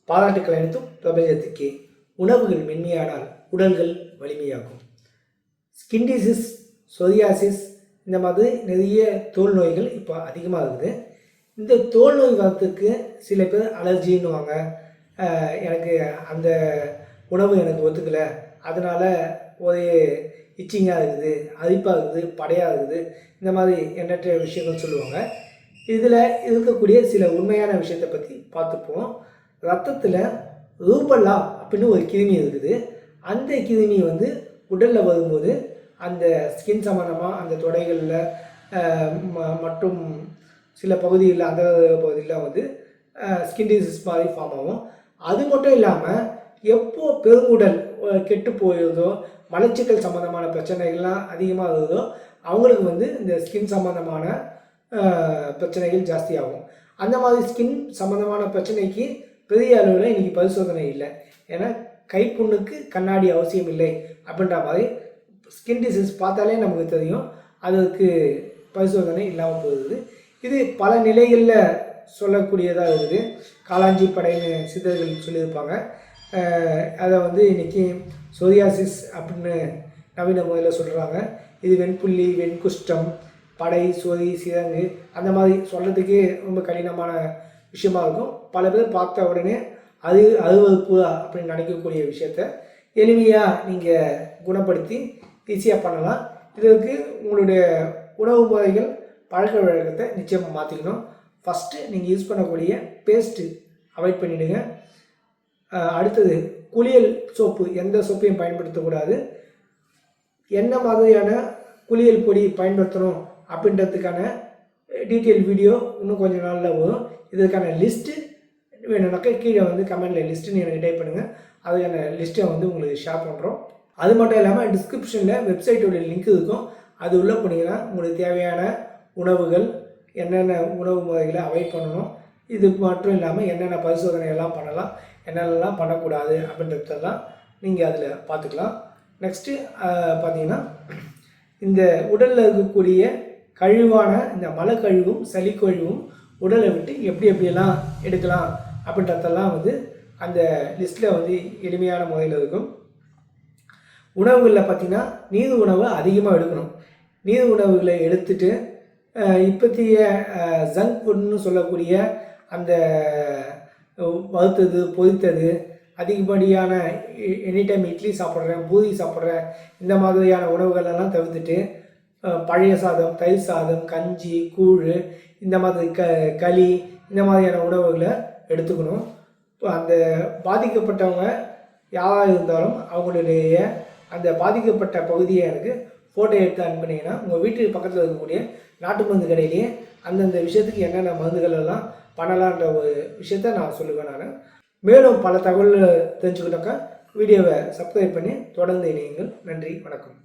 பாராட்டுக்கள் அனைத்தும் பிரபஞ்சத்துக்கே. உணவுகள் மென்மையானால் உடல்கள் வலிமையாகும். ஸ்கின் டிசீஸ், சொரியாசிஸ் இந்த மாதிரி நிறைய தோல் நோய்கள் இப்போ அதிகமாக இருக்குது. இந்த தோல் நோய் வரத்துக்கு சில பேர் அலர்ஜின்னுவாங்க. எனக்கு அந்த உணவு எனக்கு ஒத்துக்கலை, அதனால் ஒரே இச்சிங்காக இருக்குது, அரிப்பாக இருக்குது, படையாக இருக்குது, இந்த மாதிரி எண்ணற்ற விஷயங்கள் சொல்லுவாங்க. இதில் இருக்கக்கூடிய சில உண்மையான விஷயத்தை பற்றி பார்த்துப்போம். ரத்தத்தில் ரூபல்லா அப்படின்னு ஒரு கிருமி இருக்குது. அந்த கிருமி உடலில் வரும்போது அந்த ஸ்கின் சம்மந்தமாக அந்த தொடைகளில் மற்றும் சில பகுதிகளில் அந்த பகுதியில் ஸ்கின் டிசீஸ் மாதிரி ஃபார்ம் ஆகும். அது மட்டும் இல்லாமல் எப்போ பெருங்குடல் கெட்டு போயிருதோ, மலச்சிக்கல் சம்மந்தமான பிரச்சனைகள்லாம் அதிகமாக இருக்குதோ அவங்களுக்கு இந்த ஸ்கின் சம்மந்தமான பிரச்சனைகள் ஜாஸ்தியாகும். அந்த மாதிரி ஸ்கின் சம்மந்தமான பிரச்சனைக்கு பெரிய அளவில் இன்றைக்கி பரிசோதனை இல்லை. ஏன்னா கைப்புண்ணுக்கு கண்ணாடி அவசியம் இல்லை அப்படின்ற மாதிரி ஸ்கின் டிசீஸ் பார்த்தாலே நமக்கு தெரியும், அதுக்கு பரிசோதனை இல்லாமல் போகுது. இது பல நிலைகளில் சொல்லக்கூடியதாக இருக்குது. காளாஞ்சி படைன்னு சித்தர்கள் சொல்லியிருப்பாங்க. அதை இன்றைக்கி சொரியாசிஸ் அப்படின்னு நவீன முறையில் சொல்கிறாங்க. இது வெண்புள்ளி, வெண்குஷ்டம், படை, சொறி, சிரங்கு அந்த மாதிரி சொல்கிறதுக்கே ரொம்ப கடினமான விஷயமா இருக்கும். பல பேர் பார்த்த உடனே அருவறுப்பு அப்படின்னு நினைக்கக்கூடிய விஷயத்த எளிமையாக நீங்கள் குணப்படுத்தி ஈஸியாக பண்ணலாம். இதற்கு உங்களுடைய உணவு முறைகள், பழக்க வழக்கத்தை நிச்சயமாக மாற்றிக்கணும். ஃபஸ்ட்டு நீங்கள் யூஸ் பண்ணக்கூடிய பேஸ்ட்டு அவாய்ட் பண்ணிவிடுங்க. அடுத்தது குளியல் சோப்பு, எந்த சோப்பையும் பயன்படுத்தக்கூடாது. என்ன மாதிரியான குளியல் பொடி பயன்படுத்தணும் அப்படின்றதுக்கான டீட்டெயில் வீடியோ இன்னும் கொஞ்சம் நாளில் வரும். இதற்கான லிஸ்ட்டு வேணும்னாக்கா கீழே கமெண்டில் லிஸ்ட்டுன்னு எனக்கு டைப் பண்ணுங்கள். அதுக்கான லிஸ்ட்டை உங்களுக்கு ஷேர் பண்ணுறோம். அது மட்டும் இல்லாமல் டிஸ்கிரிப்ஷனில் வெப்சைட்டோடைய லிங்க் இருக்கும். அது உள்ளே போனீங்கன்னா உங்களுக்கு தேவையான உணவுகள், என்னென்ன உணவு முறைகளை அவாய்ட் பண்ணணும், இது மட்டும் இல்லாமல் என்னென்ன பரிசோதனைகள்லாம் பண்ணலாம், என்னென்னலாம் பண்ணக்கூடாது அப்படின்றதெல்லாம் நீங்கள் அதில் பார்த்துக்கலாம். நெக்ஸ்ட்டு பார்த்தீங்கன்னா இந்த உடலில் இருக்கக்கூடிய கழிவான இந்த மலக்கழிவும் சளிக்கழிவும் உடலை விட்டு எப்படியெல்லாம் எடுக்கலாம் அப்படின்றதெல்லாம் அந்த லிஸ்ட்டில் எளிமையான முறையில் இருக்கும். உணவுகளில் பார்த்திங்கன்னா நீர் உணவை அதிகமாக எடுக்கணும். நீர் உணவுகளை எடுத்துட்டு இப்போத்திய ஜங்க் ஃபுட்னு சொல்லக்கூடிய அந்த வறுத்தது, பொரித்தது, அதிகப்படியான எனி டைம் இட்லி சாப்பிட்றேன், பூரி சாப்பிட்றேன், இந்த மாதிரியான உணவுகளெல்லாம் தவிர்த்துட்டு பழைய சாதம், தயிர் சாதம், கஞ்சி, கூழ், இந்த மாதிரி களி, இந்த மாதிரியான உணவுகளை எடுத்துக்கணும். இப்போ அந்த பாதிக்கப்பட்டவங்க யாராக இருந்தாலும் அவங்களுடைய அந்த பாதிக்கப்பட்ட பகுதியை எனக்கு ஃபோட்டோ எடுத்து அனுப்பினீங்கன்னா உங்கள் வீட்டுக்கு பக்கத்தில் இருக்கக்கூடிய நாட்டு மருந்து கடையிலேயே அந்தந்த விஷயத்துக்கு என்னென்ன மருந்துகள் எல்லாம் பண்ணலான்ற ஒரு விஷயத்த நான் சொல்லுவேன். நான் மேலும் பல தகவல் தெரிஞ்சுக்கிட்டாக்கா வீடியோவை சப்ஸ்கிரைப் பண்ணி தொடர்ந்து இணையுங்கள். நன்றி, வணக்கம்.